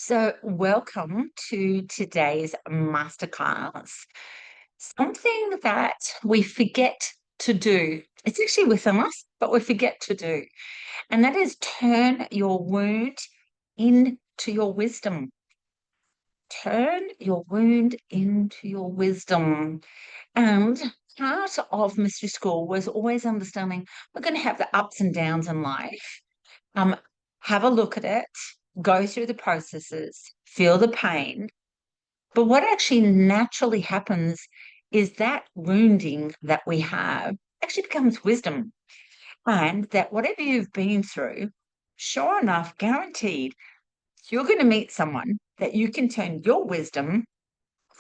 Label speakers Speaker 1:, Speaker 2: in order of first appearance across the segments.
Speaker 1: So, welcome to today's masterclass. Something that we forget to do. It's actually within us, but we forget to do. And that is turn your wound into your wisdom. Turn your wound into your wisdom. And part of Mystery School was always understanding we're going to have the ups and downs in life. Um, have a look at it, go through the processes, feel the pain. But what actually naturally happens is that wounding that we have actually becomes wisdom. And that whatever you've been through, sure enough, guaranteed, you're going to meet someone that you can turn your wisdom,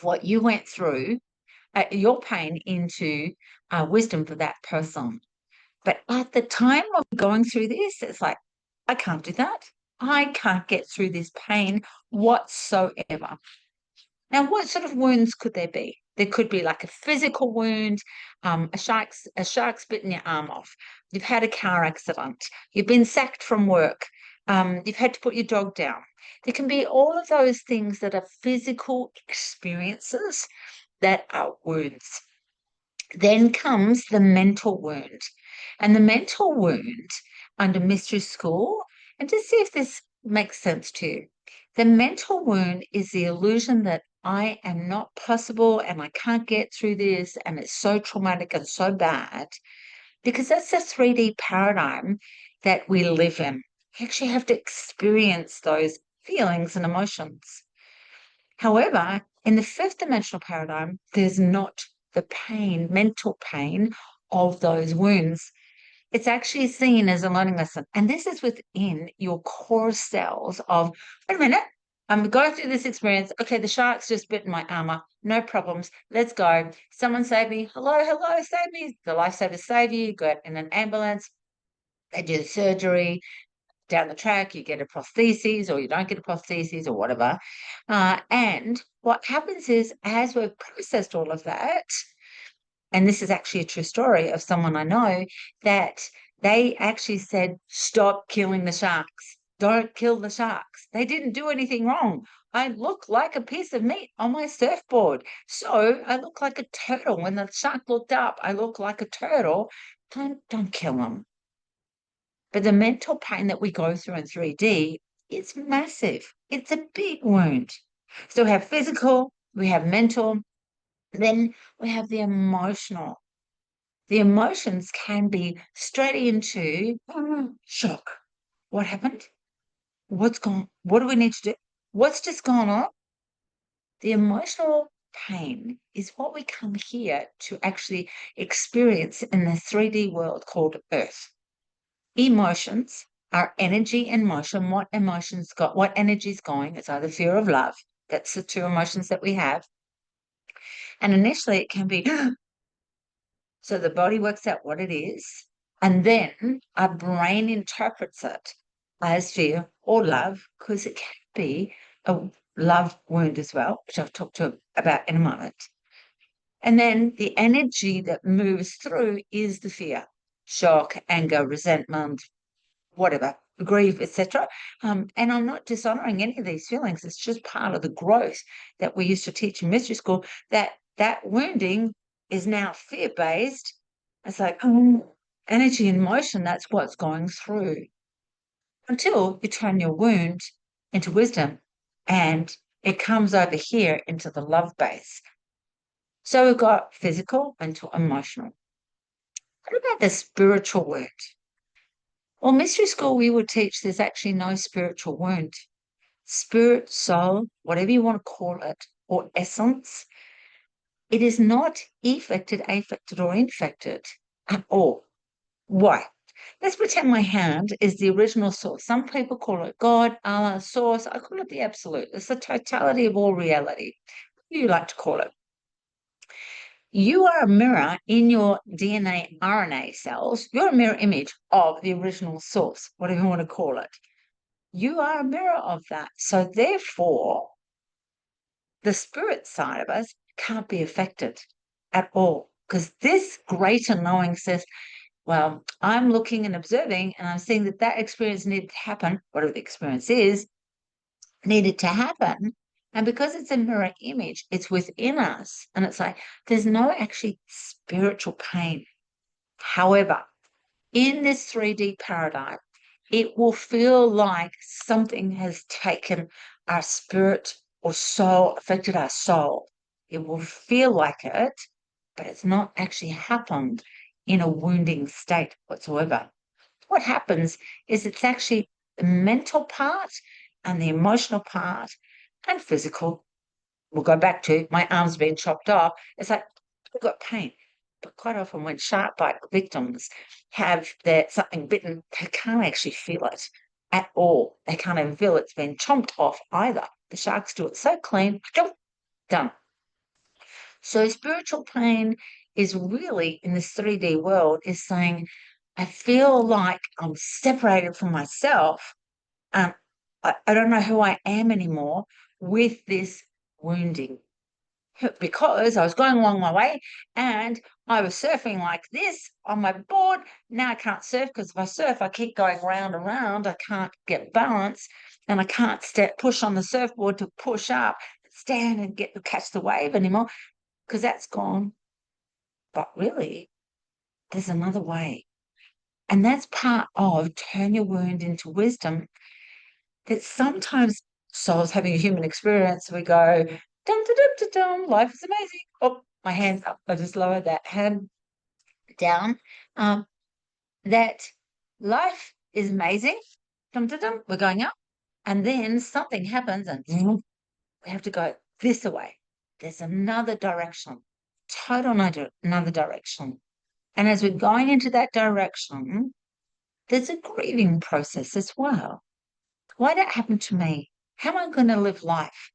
Speaker 1: what you went through, your pain into wisdom for that person. But at the time of going through this, it's like, I can't do that. I can't get through this pain whatsoever. Now, what sort of wounds could there be? There could be like a physical wound, a shark's bitten your arm off. You've had a car accident. You've been sacked from work. You've had to put your dog down. There can be all of those things that are physical experiences that are wounds. Then comes the mental wound. And the mental wound under Mystery School, and to see if this makes sense to you, the mental wound is the illusion that I am not possible and I can't get through this and it's so traumatic and so bad because that's the 3D paradigm that we live in. You actually have to experience those feelings and emotions. However, in the fifth dimensional paradigm, there's not the pain, mental pain of those wounds. It's actually seen as a learning lesson. And this is within your core cells of, wait a minute, I'm going through this experience. Okay, the shark's just bitten my armor. No problems. Let's go. Someone save me. Hello, hello, save me. The lifesavers save you. You go in an ambulance. They do the surgery. Down the track, you get a prosthesis or you don't get a prosthesis or whatever. And what happens is, as we've processed all of that, and this is actually a true story of someone I know, that they actually said, stop killing the sharks. Don't kill the sharks. They didn't do anything wrong. I look like a piece of meat on my surfboard. So I look like a turtle. When the shark looked up, I look like a turtle. Don't kill them. But the mental pain that we go through in 3D is massive. It's a big wound. So we have physical, we have mental, then we have the emotional. The emotions can be straight into shock. What happened? What's gone? What do we need to do? What's just gone on? The emotional pain is what we come here to actually experience in the 3D world called Earth. Emotions are energy and motion. What energy is going? It's either fear or love. That's the two emotions that we have. And initially it can be so the body works out what it is, and then our brain interprets it as fear or love, because it can be a love wound as well, which I'll talk to about in a moment. And then the energy that moves through is the fear, shock, anger, resentment, whatever, grief, etc. And I'm not dishonoring any of these feelings. It's just part of the growth that we used to teach in mystery school, that wounding is now fear-based. It's like energy and motion, that's what's going through until you turn your wound into wisdom and it comes over here into the love base. So we've got physical, mental, emotional. What about the spiritual wound? Well, mystery school, we would teach there's actually no spiritual wound. Spirit, soul, whatever you want to call it, or essence, it is not affected, affected, or infected at all. Why? Let's pretend my hand is the original source. Some people call it God, Allah, source. I call it the absolute. It's the totality of all reality. What do you like to call it? You are a mirror in your DNA RNA cells. You're a mirror image of the original source, whatever you want to call it. You are a mirror of that. So therefore, the spirit side of us can't be affected at all, because this greater knowing says, well, I'm looking and observing and I'm seeing that experience needed to happen, whatever the experience is, needed to happen. And because it's a mirror image, it's within us. And it's like there's no actually spiritual pain. However, in this 3D paradigm, it will feel like something has taken our spirit or soul, affected our soul. It will feel like it, but it's not actually happened in a wounding state whatsoever. What happens is it's actually the mental part and the emotional part and physical. We'll go back to my arms being chopped off. It's like I've got pain. But quite often when shark bite victims have their something bitten, they can't actually feel it at all. They can't even feel it's been chomped off either. The sharks do it so clean, done. So spiritual pain is really in this 3D world is saying, I feel like I'm separated from myself. Um, I don't know who I am anymore with this wounding because I was going along my way and I was surfing like this on my board. Now I can't surf because if I surf, I keep going round and round. I can't get balance and I can't push on the surfboard to push up, stand and catch the wave anymore because that's gone. But really, there's another way. And that's part of turn your wound into wisdom that sometimes souls having a human experience, we go, dum, dum, dum, dum, dum, life is amazing. Oh, my hand's up. I just lowered that hand down. Um, that life is amazing. Dum, dum, dum, we're going up. And then something happens and we have to go this way. There's another direction, another direction. And as we're going into that direction, there's a grieving process as well. Why did that happen to me? How am I going to live life?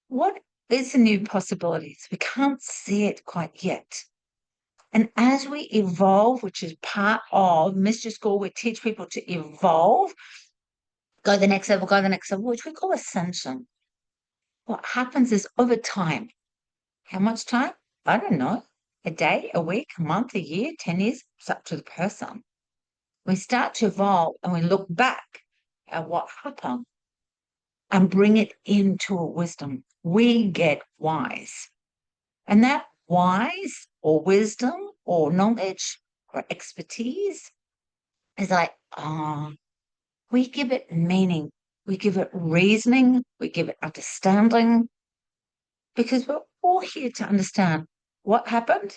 Speaker 1: What is the new possibilities? We can't see it quite yet. And as we evolve, which is part of Mystery School, we teach people to evolve, go the next level, go the next level, which we call ascension. What happens is over time, how much time? I don't know. A day, a week, a month, a year, 10 years, it's up to the person. We start to evolve and we look back at what happened and bring it into a wisdom. We get wise. And that wise or wisdom or knowledge or expertise is like, we give it meaning, we give it reasoning, we give it understanding, because we're all here to understand what happened.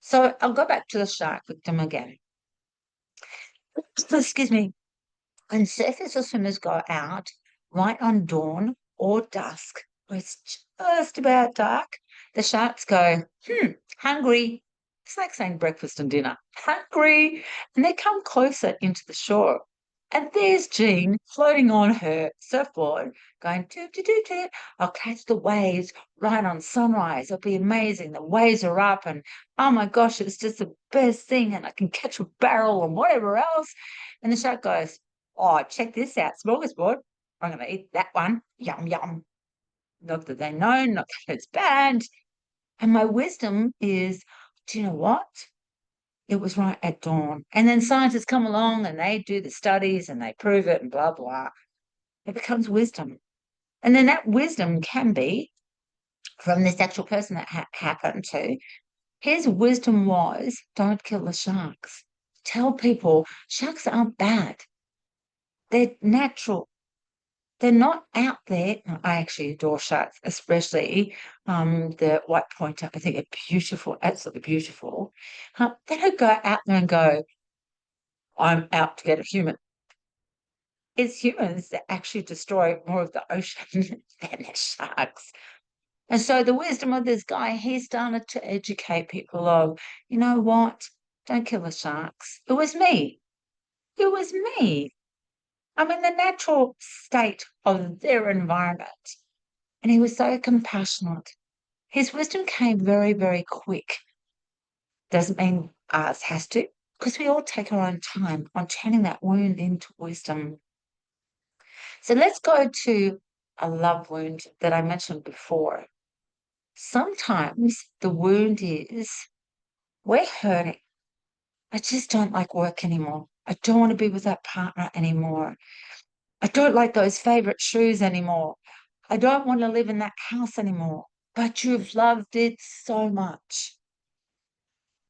Speaker 1: So I'll go back to the shark victim again. Excuse me. When surfers or swimmers go out right on dawn or dusk, where it's just about dark, the sharks go, hungry. It's like saying breakfast and dinner, hungry. And they come closer into the shore. And there's Jean floating on her surfboard, going, doop, doop, doop, doop. I'll catch the waves right on sunrise. It'll be amazing. The waves are up, and oh my gosh, it's just the best thing. And I can catch a barrel and whatever else. And the shark goes, oh, check this out, smorgasbord. I'm going to eat that one. Yum, yum. Not that they know, not that it's bad. And my wisdom is, do you know what? It was right at dawn. And then scientists come along and they do the studies and they prove it and blah, blah. It becomes wisdom. And then that wisdom can be from this actual person that happened to. His wisdom was, don't kill the sharks. Tell people sharks aren't bad. They're natural. They're not out there. I actually adore sharks, especially the white pointer. I think they're beautiful, absolutely beautiful. They don't go out there and go, I'm out to get a human. It's humans that actually destroy more of the ocean than the sharks. And so the wisdom of this guy, he started to educate people of, you know what? Don't kill the sharks. It was me. It was me. I'm in the natural state of their environment. And he was so compassionate. His wisdom came very, very quick. Doesn't mean ours has to, because we all take our own time on turning that wound into wisdom. So let's go to a love wound that I mentioned before. Sometimes the wound is we're hurting. I just don't like work anymore. I don't want to be with that partner anymore. I don't like those favorite shoes anymore. I don't want to live in that house anymore. But you've loved it so much.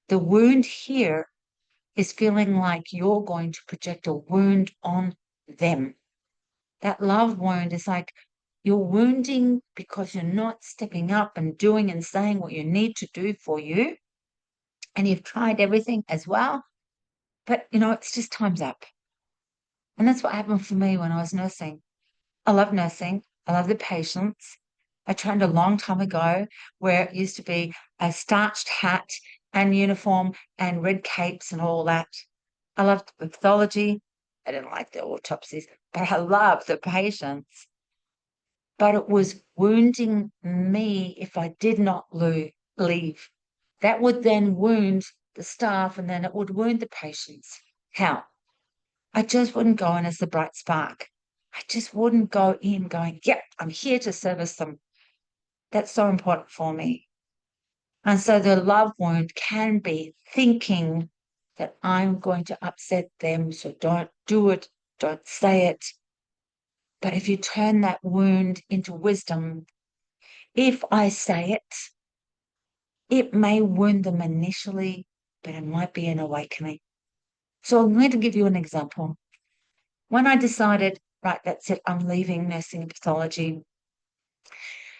Speaker 1: The wound here is feeling like you're going to project a wound on them. That love wound is like you're wounding because you're not stepping up and doing and saying what you need to do for you. And you've tried everything as well. But, it's just time's up. And that's what happened for me when I was nursing. I love nursing. I love the patients. I trained a long time ago where it used to be a starched hat and uniform and red capes and all that. I loved the pathology. I didn't like the autopsies, but I loved the patients. But it was wounding me if I did not leave. That would then wound the staff and then it would wound the patients. How? I just wouldn't go in as the bright spark. I just wouldn't go in going, yep, I'm here to service them. That's so important for me. And so the love wound can be thinking that I'm going to upset them, so don't do it, don't say it. But if you turn that wound into wisdom, if I say it, it may wound them initially, but it might be an awakening. So I'm going to give you an example. When I decided, right, that's it, I'm leaving nursing and pathology,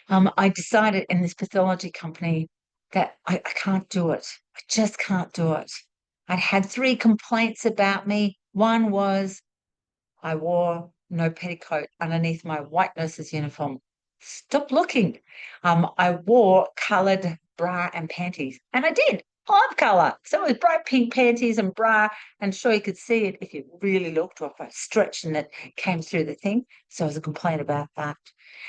Speaker 1: I decided in this pathology company that I can't do it. I just can't do it. I'd had three complaints about me. One was I wore no petticoat underneath my white nurse's uniform. Stop looking. I wore coloured bra and panties, and I did. I love colour. So it was bright pink panties and bra, and sure you could see it if you really looked, or if I stretched and it came through the thing. So I was a complaint about that.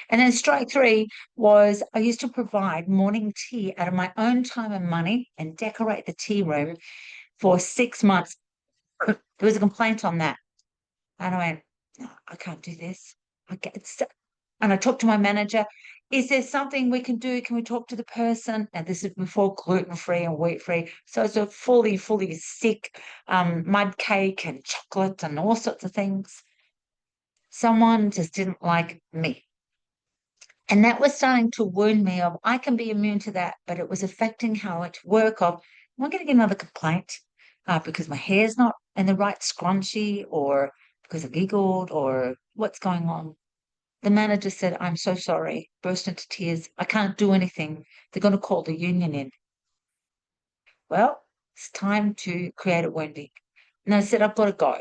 Speaker 1: And then strike three was I used to provide morning tea out of my own time and money and decorate the tea room for 6 months. There was a complaint on that. And I went, no, I can't do this. And I talked to my manager. Is there something we can do? Can we talk to the person? And this is before gluten-free and wheat-free. So it's a fully, fully sick mud cake and chocolate and all sorts of things. Someone just didn't like me. And that was starting to wound me of I can be immune to that, but it was affecting how it work of am I going to get another complaint because my hair's not in the right scrunchie or because I giggled or what's going on. The manager said, I'm so sorry, burst into tears. I can't do anything. They're going to call the union in. Well, it's time to create a wounding. And I said, I've got to go.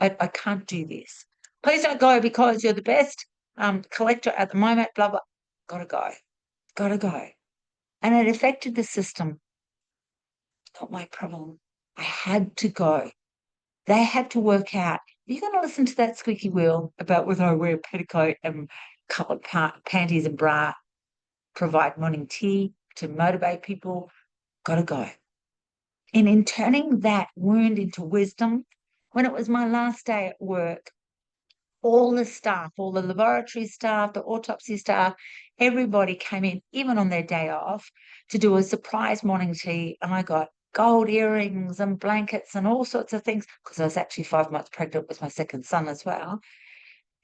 Speaker 1: I can't do this. Please don't go because you're the best collector at the moment, blah, blah. Got to go. Got to go. And it affected the system. Not my problem. I had to go. They had to work out. You're going to listen to that squeaky wheel about whether I wear a petticoat and coloured panties and bra, provide morning tea to motivate people. Got to go. And in turning that wound into wisdom, when it was my last day at work, all the staff, all the laboratory staff, the autopsy staff, everybody came in, even on their day off, to do a surprise morning tea. And I got gold earrings and blankets and all sorts of things because I was actually 5 months pregnant with my second son as well.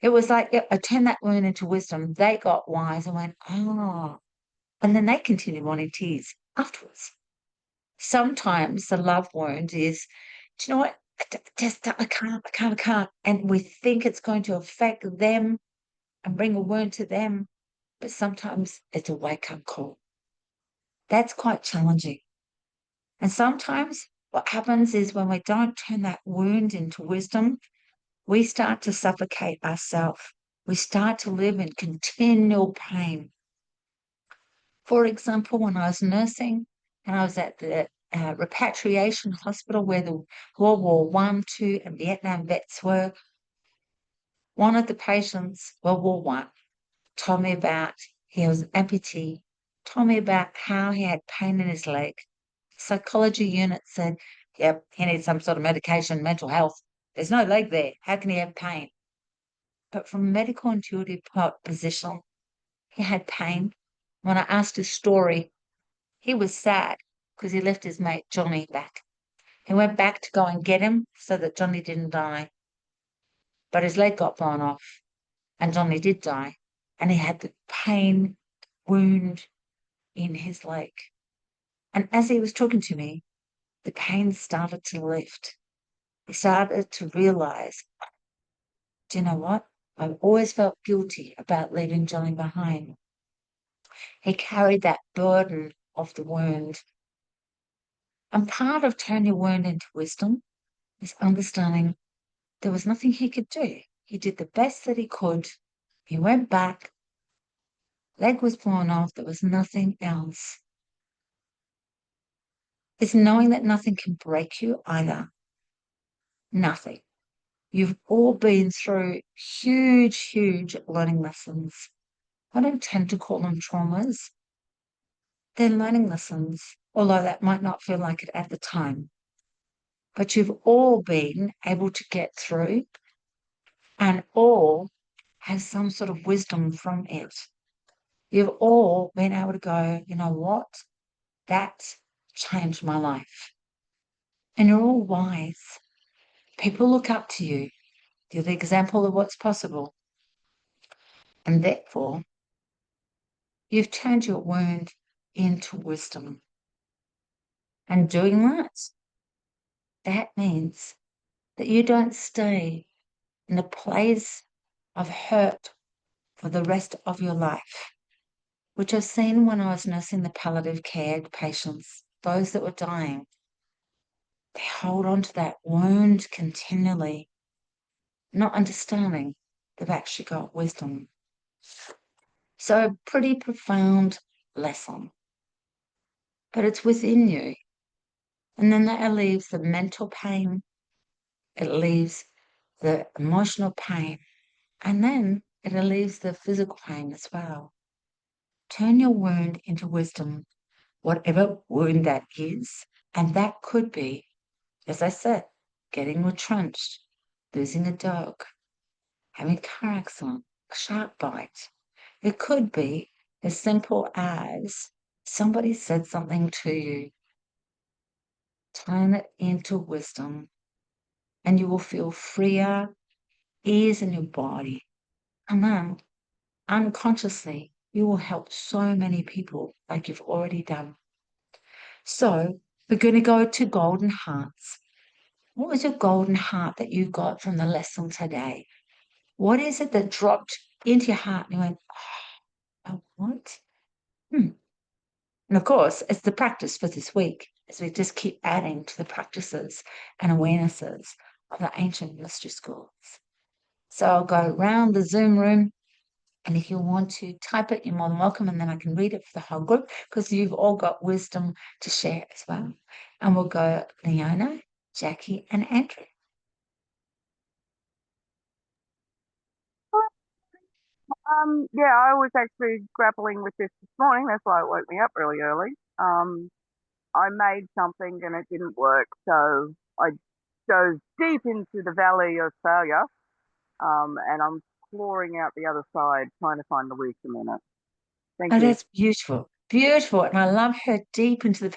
Speaker 1: It was like I turned that wound into wisdom. They got wise and went, oh. And then they continued wanting teas afterwards. Sometimes the love wound is, do you know what? I can't. And we think it's going to affect them and bring a wound to them, but sometimes it's a wake-up call. That's quite challenging. And sometimes what happens is when we don't turn that wound into wisdom, we start to suffocate ourselves. We start to live in continual pain. For example, when I was nursing and I was at the repatriation hospital where the World War One, Two, and Vietnam vets were, one of the patients, World War One, told me about he was an amputee, told me about how he had pain in his leg. Psychology unit said, yep, he needs some sort of medication, mental health. There's no leg there. How can he have pain? But from a medical intuitive position, he had pain. When I asked his story, he was sad because he left his mate Johnny back. He went back to go and get him so that Johnny didn't die. but his leg got blown off, and Johnny did die, and he had the pain wound in his leg. And as he was talking to me, the pain started to lift. He started to realize, do you know what? I've always felt guilty about leaving Johnny behind. He carried that burden of the wound. And part of turning your wound into wisdom is understanding there was nothing he could do. He did the best that he could. He went back. Leg was blown off. There was nothing else. It's knowing that nothing can break you either. Nothing. You've all been through huge, huge learning lessons. I don't tend to call them traumas. They're learning lessons, although that might not feel like it at the time. But you've all been able to get through and all have some sort of wisdom from it. You've all been able to go, you know what? That changed my life. And you're all wise. People look up to you. You're the example of what's possible. And therefore, you've turned your wound into wisdom. And doing that means that you don't stay in a place of hurt for the rest of your life, which I've seen when I was nursing the palliative care patients, those that were dying. They hold on to that wound continually, not understanding they've actually got wisdom. So a pretty profound lesson, but it's within you. And then that leaves the mental pain, it leaves the emotional pain, and then it leaves the physical pain as well. Turn your wound into wisdom, whatever wound that is. And that could be, as I said, getting retrenched, losing a dog, having a car accident, a shark bite. It could be as simple as somebody said something to you. Turn it into wisdom, and you will feel freer, ease in your body. And then, unconsciously, you will help so many people like you've already done. So, we're going to go to golden hearts. What was your golden heart that you got from the lesson today? What is it that dropped into your heart and you went, oh, what? And of course, it's the practice for this week as we just keep adding to the practices and awarenesses of the ancient mystery schools. So I'll go around the Zoom room, and if you want to type it, you're more than welcome, and then I can read it for the whole group because you've all got wisdom to share as well. And we'll go Leona, Jackie, and Andrew.
Speaker 2: Yeah, I was actually grappling with this morning. That's why it woke me up really early. I made something and it didn't work, so I dove deep into the valley of failure. And I'm clawing out the other side, trying to find the wisdom in it. Thank
Speaker 1: Oh,
Speaker 2: you.
Speaker 1: that's beautiful. Beautiful. And I love her deep into the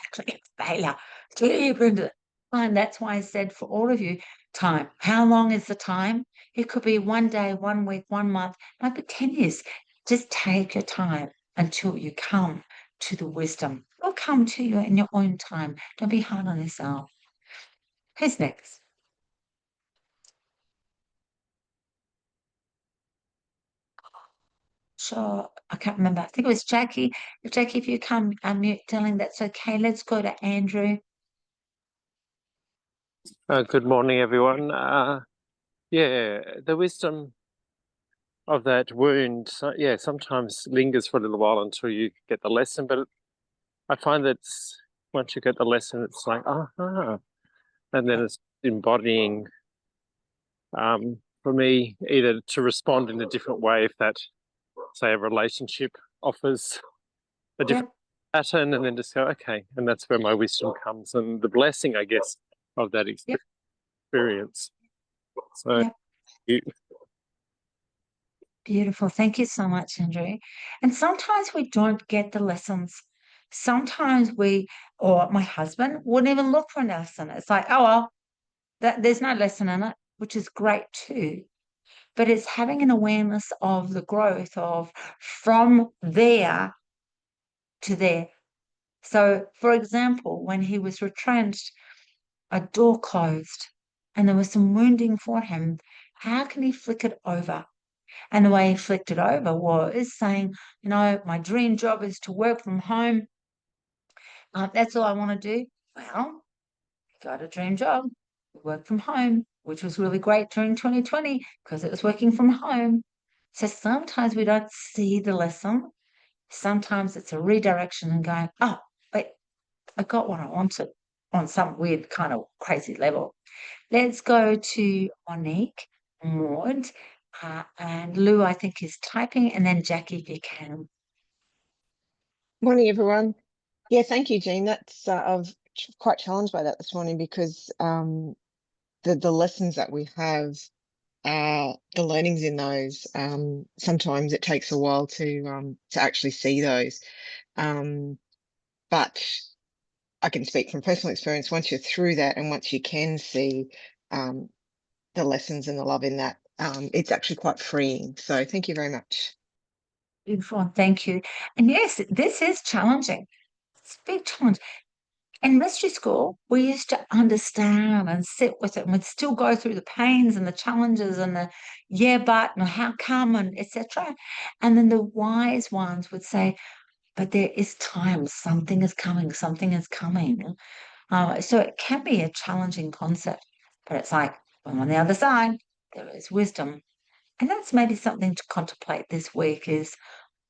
Speaker 1: failure, deep into it. And that's why I said for all of you, time. How long is the time? It could be 1 day, 1 week, 1 month, maybe 10 years. Just take your time until you come to the wisdom. It'll come to you in your own time. Don't be hard on yourself. Who's next? Sure, I can't remember. I think it was Jackie. Jackie, if you come unmute, telling that's okay. Let's go to Andrew.
Speaker 3: Good morning, everyone. Yeah, the wisdom of that wound, sometimes lingers for a little while until you get the lesson. But I find that once you get the lesson, it's like, and then it's embodying, for me, either to respond in a different way if that, say, a relationship offers a different pattern, and then just go, okay, and that's where my wisdom comes and the blessing, I guess, of that experience. So.
Speaker 1: Beautiful. Thank you so much, Andrew. And sometimes we don't get the lessons. Sometimes we, or my husband, wouldn't even look for a lesson. It's like, oh, well, there's no lesson in it, which is great too. but it's having an awareness of the growth of from there to there. So, for example, when he was retrenched, a door closed and there was some wounding for him. How can he flick it over? And the way he flicked it over was saying, you know, my dream job is to work from home. That's all I want to do. Well, he got a dream job, work from home, which was really great during 2020 because it was working from home. So sometimes we don't see the lesson. Sometimes it's a redirection and going, oh, wait, I got what I wanted on some weird kind of crazy level. Let's go to Monique, Maud, and Lou, I think, is typing, and then Jackie, if you can.
Speaker 4: Morning, everyone. Yeah, thank you, Jean. That's I was quite challenged by that this morning because the lessons that we have, the learnings in those, sometimes it takes a while to actually see those. But I can speak from personal experience. Once you're through that, and once you can see the lessons and the love in that, it's actually quite freeing. So thank you very much.
Speaker 1: Beautiful, thank you. And yes, this is challenging. It's a big challenge. In mystery school, we used to understand and sit with it, and we'd still go through the pains and the challenges and the yeah, but and how come and etc. And then the wise ones would say, but there is time, something is coming, something is coming. So it can be a challenging concept, but it's like, well, on the other side, there is wisdom. And that's maybe something to contemplate this week is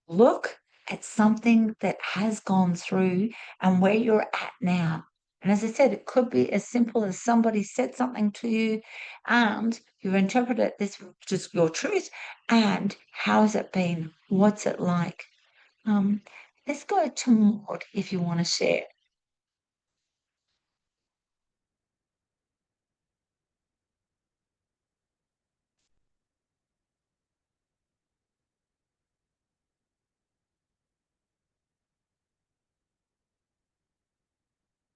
Speaker 1: look at something that has gone through and where you're at now. And as I said, it could be as simple as somebody said something to you and you've interpreted this just your truth. And how has it been? What's it like? Let's go to Maud if you want to share.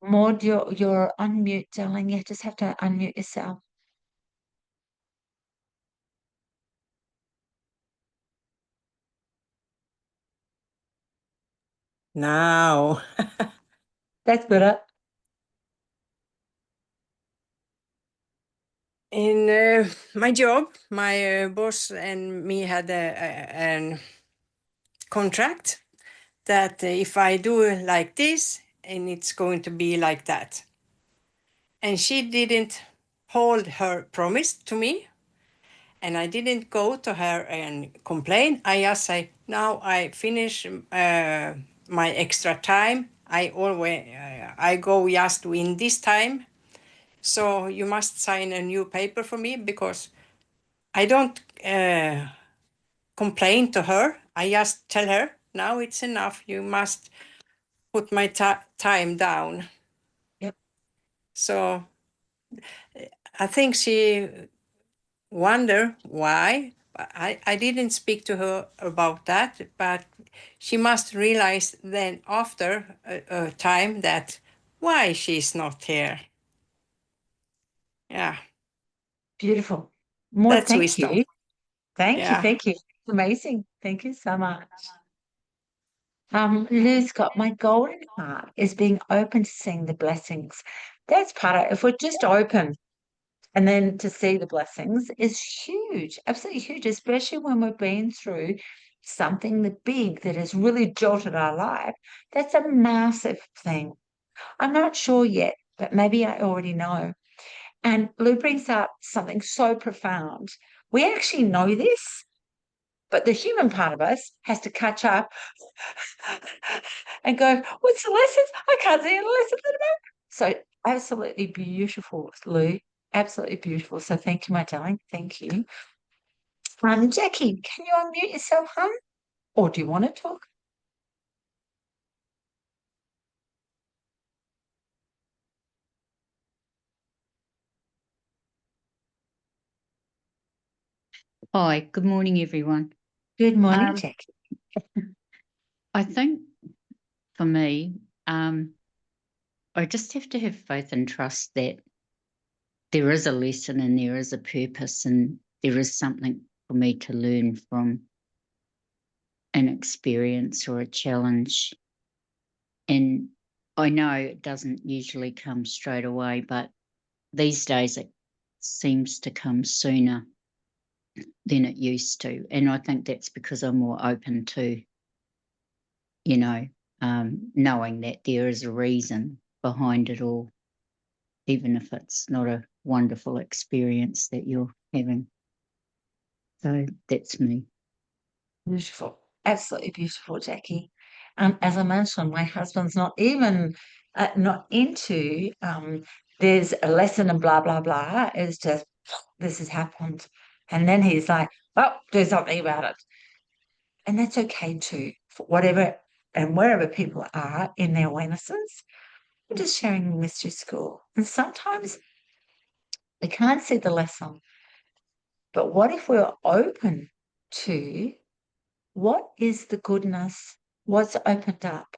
Speaker 1: Maud, you're on mute, darling. You just have to unmute yourself.
Speaker 5: Now,
Speaker 1: That's better.
Speaker 5: in my job, my boss and me had a contract that if I do like this, and it's going to be like that. And she didn't hold her promise to me. And I didn't go to her and complain. I just say, now I finish my extra time. I always I go just in this time. So you must sign a new paper for me because I don't complain to her. I just tell her, now it's enough. You must put my time down.
Speaker 1: Yep.
Speaker 5: So I think she wonder why. I didn't speak to her about that, but she must realize then after a time that why she's not here. Yeah.
Speaker 1: Beautiful. Maud,
Speaker 5: That's
Speaker 1: thank
Speaker 5: wisdom.
Speaker 1: you. Thank you.
Speaker 5: Yeah.
Speaker 1: Thank you. Amazing. Thank you so much. Lou Scott, my golden heart is being open to seeing the blessings. That's part of if we're just open and then to see the blessings is huge, absolutely huge, especially when we've been through something that big that has really jolted our life. That's a massive thing. I'm not sure yet, but maybe I already know. And Lou brings up something so profound. We actually know this, but the human part of us has to catch up and go, what's the lessons? I can't see any lessons at the moment. So absolutely beautiful, Lou. Absolutely beautiful. So thank you, my darling. Thank you. Jackie, can you unmute yourself, hon? Or do you want to talk?
Speaker 6: Hi, good morning, everyone.
Speaker 1: Good morning, Jackie.
Speaker 6: I think for me, I just have to have faith and trust that there is a lesson and there is a purpose and there is something for me to learn from an experience or a challenge. And I know it doesn't usually come straight away, but these days it seems to come sooner than it used to. And I think that's because I'm more open to, you know, knowing that there is a reason behind it all, even if it's not a wonderful experience that you're having. So that's me.
Speaker 1: Beautiful. Absolutely beautiful, Jackie. As I mentioned, my husband's not even not into there's a lesson and blah, blah, blah. It's just this has happened. And then he's like, well, do something about it. And that's okay too, for whatever and wherever people are in their awarenesses. We're just sharing mystery school. And sometimes we can't see the lesson. But what if we're open to what is the goodness, what's opened up?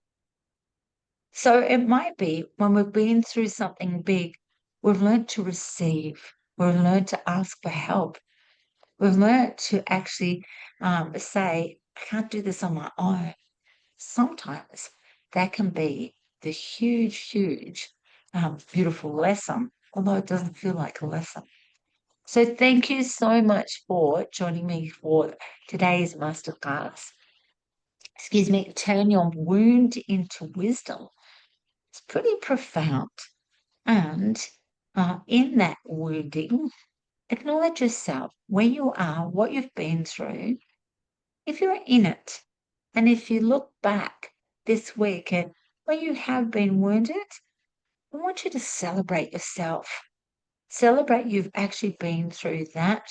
Speaker 1: So it might be when we've been through something big, we've learned to receive, we've learned to ask for help, we've learned to actually say, I can't do this on my own. Sometimes that can be the huge, huge, beautiful lesson, although it doesn't feel like a lesson. So thank you so much for joining me for today's masterclass. Excuse me, turn your wound into wisdom. It's pretty profound. And in that wounding, acknowledge yourself, where you are, what you've been through. If you're in it, and if you look back this week at where you have been wounded, I want you to celebrate yourself. Celebrate you've actually been through that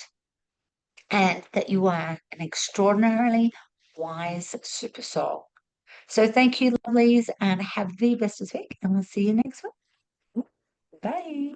Speaker 1: and that you are an extraordinarily wise super soul. So thank you, lovelies, and have the best of week, and we'll see you next week. Bye.